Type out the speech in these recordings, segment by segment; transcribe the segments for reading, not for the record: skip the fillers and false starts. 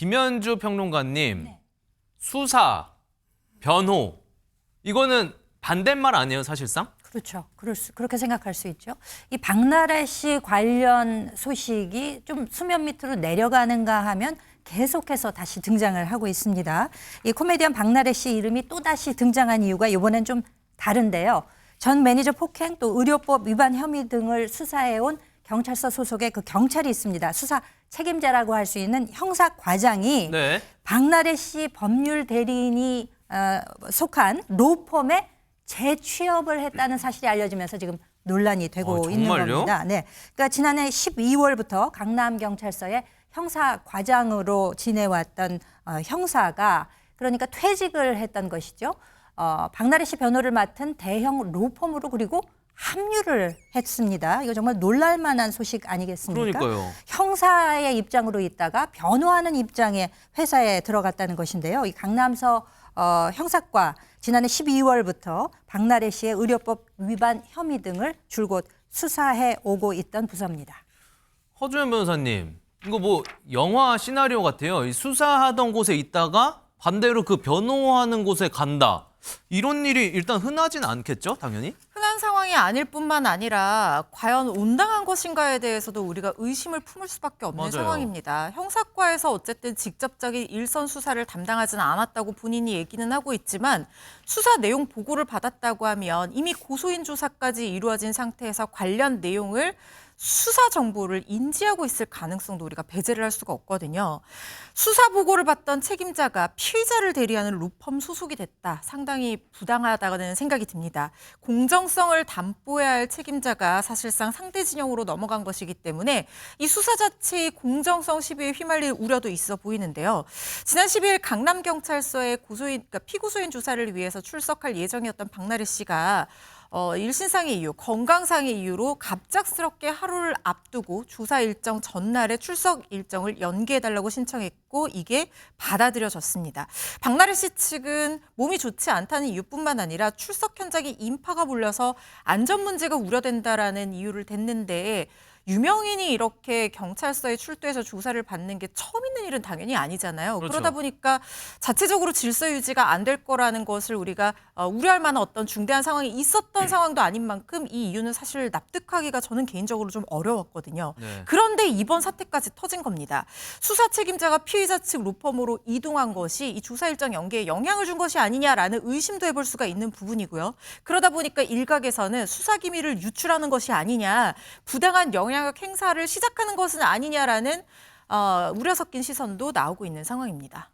김현주 평론가님, 네. 수사, 변호, 이거는 반대말 아니에요, 사실상? 그렇죠. 그렇게 생각할 수 있죠. 이 박나래 씨 관련 소식이 좀 수면 밑으로 내려가는가 하면 계속해서 다시 등장을 하고 있습니다. 이 코미디언 박나래 씨 이름이 또다시 등장한 이유가 이번엔 좀 다른데요. 전 매니저 폭행 또 의료법 위반 혐의 등을 수사해온 경찰서 소속의 그 경찰이 있습니다. 수사 책임자라고 할 수 있는 형사과장이 네. 박나래 씨 법률 대리인이 속한 로펌에 재취업을 했다는 사실이 알려지면서 지금 논란이 되고 있는 정말요? 겁니다. 네, 그러니까 지난해 12월부터 강남경찰서에 형사과장으로 지내왔던 형사가 그러니까 퇴직을 했던 것이죠. 박나래 씨 변호를 맡은 대형 로펌으로 그리고 합류를 했습니다. 이거 정말 놀랄만한 소식 아니겠습니까? 그러니까요. 형사의 입장으로 있다가 변호하는 입장의 회사에 들어갔다는 것인데요. 이 강남서 형사과 지난해 12월부터 박나래 씨의 의료법 위반 혐의 등을 줄곧 수사해 오고 있던 부서입니다. 허주연 변호사님, 이거 뭐 영화 시나리오 같아요. 이 수사하던 곳에 있다가 반대로 그 변호하는 곳에 간다. 이런 일이 일단 흔하진 않겠죠, 당연히? 흔한 상황이 아닐 뿐만 아니라 과연 온당한 것인가에 대해서도 우리가 의심을 품을 수밖에 없는 맞아요. 상황입니다. 형사과에서 어쨌든 직접적인 일선 수사를 담당하지는 않았다고 본인이 얘기는 하고 있지만 수사 내용 보고를 받았다고 하면 이미 고소인 조사까지 이루어진 상태에서 관련 내용을 수사 정보를 인지하고 있을 가능성도 우리가 배제를 할 수가 없거든요. 수사 보고를 받던 책임자가 피의자를 대리하는 로펌 소속이 됐다. 상당히 부당하다는 생각이 듭니다. 공정성을 담보해야 할 책임자가 사실상 상대 진영으로 넘어간 것이기 때문에 이 수사 자체의 공정성 시비에 휘말릴 우려도 있어 보이는데요. 지난 12일 강남경찰서에 그러니까 피고소인 조사를 위해서 출석할 예정이었던 박나래 씨가 일신상의 이유, 건강상의 이유로 갑작스럽게 하루를 앞두고 조사 일정 전날에 출석 일정을 연기해달라고 신청했고 이게 받아들여졌습니다. 박나래 씨 측은 몸이 좋지 않다는 이유뿐만 아니라 출석 현장에 인파가 몰려서 안전 문제가 우려된다라는 이유를 댔는데 유명인이 이렇게 경찰서에 출두해서 조사를 받는 게 처음 있는 일은 당연히 아니잖아요. 그렇죠. 그러다 보니까 자체적으로 질서 유지가 안 될 거라는 것을 우리가 우려할 만한 어떤 중대한 상황이 있었던 상황도 아닌 만큼 이 이유는 사실 납득하기가 저는 개인적으로 좀 어려웠거든요. 네. 그런데 이번 사태까지 터진 겁니다. 수사 책임자가 피의자 측 로펌으로 이동한 것이 이 조사 일정 연기에 영향을 준 것이 아니냐라는 의심도 해볼 수가 있는 부분이고요. 그러다 보니까 일각에서는 수사 기밀을 유출하는 것이 아니냐, 부당한 영향력 행사를 시작하는 것은 아니냐라는 우려 섞인 시선도 나오고 있는 상황입니다.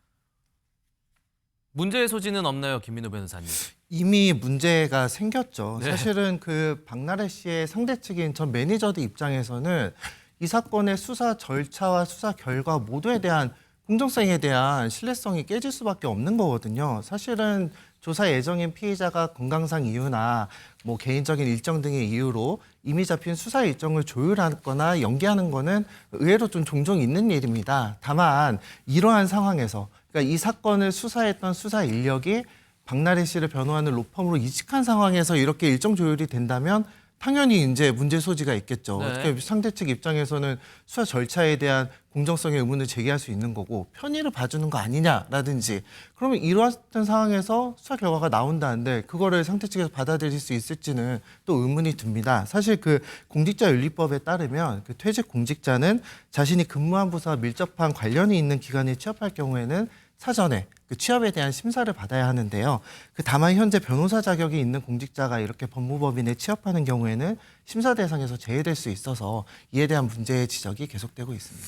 문제의 소지는 없나요, 김민호 변호사님? 이미 문제가 생겼죠. 네. 사실은 그 박나래 씨의 상대 측인 전 매니저들 입장에서는 이 사건의 수사 절차와 수사 결과 모두에 대한 공정성에 대한 신뢰성이 깨질 수밖에 없는 거거든요. 사실은 조사 예정인 피의자가 건강상 이유나 뭐 개인적인 일정 등의 이유로 이미 잡힌 수사 일정을 조율하거나 연기하는 거는 의외로 좀 종종 있는 일입니다. 다만 이러한 상황에서 그러니까 이 사건을 수사했던 수사 인력이 박나래 씨를 변호하는 로펌으로 이직한 상황에서 이렇게 일정 조율이 된다면 당연히 이제 문제 소지가 있겠죠. 네. 어떻게 상대 측 입장에서는 수사 절차에 대한 공정성의 의문을 제기할 수 있는 거고 편의를 봐주는 거 아니냐라든지 그러면 이러한 상황에서 수사 결과가 나온다는데 그거를 상대 측에서 받아들일 수 있을지는 또 의문이 듭니다. 사실 그 공직자윤리법에 따르면 그 퇴직 공직자는 자신이 근무한 부서와 밀접한 관련이 있는 기관에 취업할 경우에는 사전에 그 취업에 대한 심사를 받아야 하는데요. 다만 현재 변호사 자격이 있는 공직자가 이렇게 법무법인에 취업하는 경우에는 심사 대상에서 제외될 수 있어서 이에 대한 문제의 지적이 계속되고 있습니다.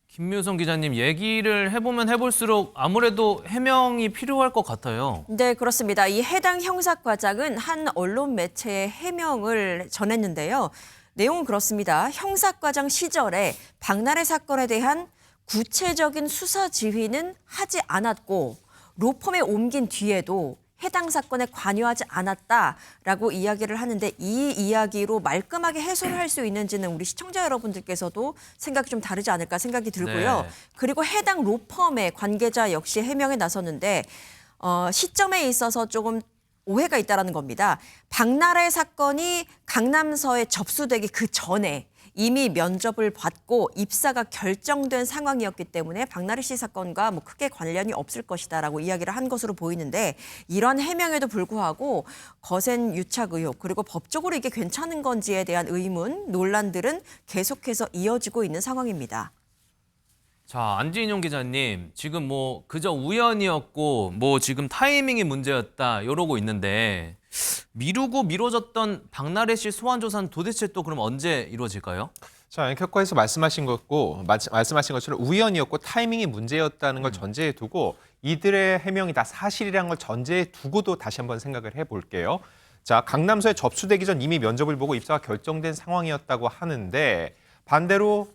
김묘성 기자님, 얘기를 해보면 해볼수록 아무래도 해명이 필요할 것 같아요. 네, 그렇습니다. 이 해당 형사과장은 한 언론 매체에 해명을 전했는데요. 내용은 그렇습니다. 형사과장 시절에 박나래 사건에 대한 구체적인 수사 지휘는 하지 않았고 로펌에 옮긴 뒤에도 해당 사건에 관여하지 않았다라고 이야기를 하는데 이 이야기로 말끔하게 해소를 할 수 있는지는 우리 시청자 여러분들께서도 생각이 좀 다르지 않을까 생각이 들고요. 네. 그리고 해당 로펌의 관계자 역시 해명에 나섰는데 시점에 있어서 조금 오해가 있다라는 겁니다. 박나래 사건이 강남서에 접수되기 그 전에 이미 면접을 받고 입사가 결정된 상황이었기 때문에 박나래 씨 사건과 뭐 크게 관련이 없을 것이다라고 이야기를 한 것으로 보이는데 이런 해명에도 불구하고 거센 유착 의혹 그리고 법적으로 이게 괜찮은 건지에 대한 의문, 논란들은 계속해서 이어지고 있는 상황입니다. 자, 안진용 기자님, 지금 뭐 그저 우연이었고 뭐 지금 타이밍이 문제였다 이러고 있는데 미루고 미뤄졌던 박나래 씨 소환 조사는 도대체 또 그럼 언제 이루어질까요? 자, 앵커께서 말씀하신 것처럼 우연이었고 타이밍이 문제였다는 걸 전제에 두고 이들의 해명이 다 사실이라는 걸 전제에 두고도 다시 한번 생각을 해볼게요. 자, 강남서에 접수되기 전 이미 면접을 보고 입사가 결정된 상황이었다고 하는데 반대로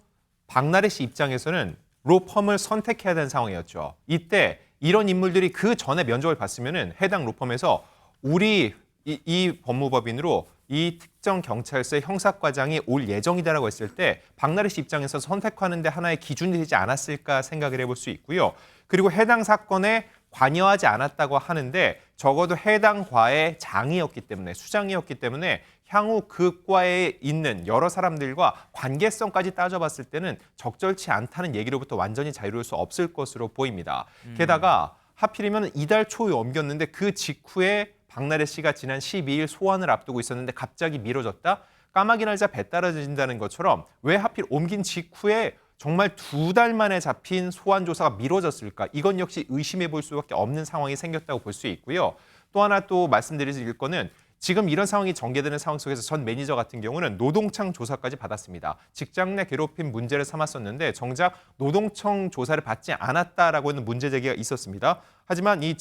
박나래 씨 입장에서는 로펌을 선택해야 되는 상황이었죠. 이때 이런 인물들이 그 전에 면접을 봤으면은 해당 로펌에서 우리 이 법무법인으로 이 특정 경찰서의 형사과장이 올 예정이다라고 했을 때 박나래 씨 입장에서 선택하는 데 하나의 기준이 되지 않았을까 생각을 해볼 수 있고요. 그리고 해당 사건에 관여하지 않았다고 하는데 적어도 해당 과의 장이었기 때문에 수장이었기 때문에 향후 그 과에 있는 여러 사람들과 관계성까지 따져봤을 때는 적절치 않다는 얘기로부터 완전히 자유로울 수 없을 것으로 보입니다. 게다가 하필이면 이달 초에 옮겼는데 그 직후에 박나래 씨가 지난 12일 소환을 앞두고 있었는데 갑자기 미뤄졌다? 까마귀 날자 배 떨어진다는 것처럼 왜 하필 옮긴 직후에 정말 2달 만에 잡힌 소환 조사가 미뤄졌을까? 이건 역시 의심해 볼 수밖에 없는 상황이 생겼다고 볼 수 있고요. 또 하나 또 말씀드릴 거는 지금 이런 상황이 전개되는 상황 속에서 전 매니저 같은 경우는 노동청 조사까지 받았습니다. 직장 내 괴롭힘 문제를 삼았었는데 정작 노동청 조사를 받지 않았다라고 하는 문제 제기가 있었습니다. 하지만 이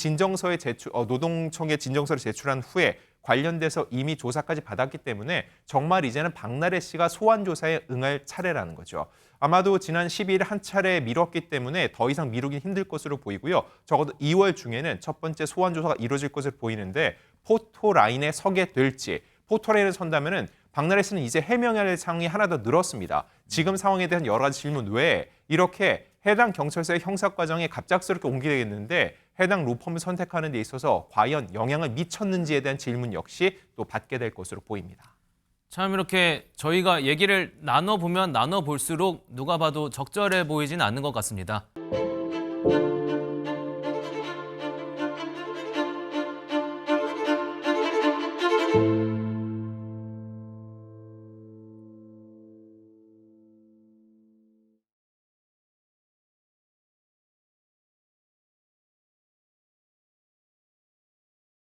노동청에 진정서를 제출한 후에 관련돼서 이미 조사까지 받았기 때문에 정말 이제는 박나래 씨가 소환 조사에 응할 차례라는 거죠. 아마도 지난 12일 한 차례 미뤘기 때문에 더 이상 미루긴 힘들 것으로 보이고요. 적어도 2월 중에는 첫 번째 소환 조사가 이루어질 것으로 보이는데 포토라인에 서게 될지, 포토라인에 선다면은 박나래 씨는 이제 해명해야 할 상황이 하나 더 늘었습니다. 지금 상황에 대한 여러 가지 질문 외에 이렇게 해당 경찰서의 형사과정에 갑작스럽게 옮기겠는데 해당 로펌을 선택하는 데 있어서 과연 영향을 미쳤는지에 대한 질문 역시 또 받게 될 것으로 보입니다. 참 이렇게 저희가 얘기를 나눠보면 나눠볼수록 누가 봐도 적절해 보이진 않는 것 같습니다.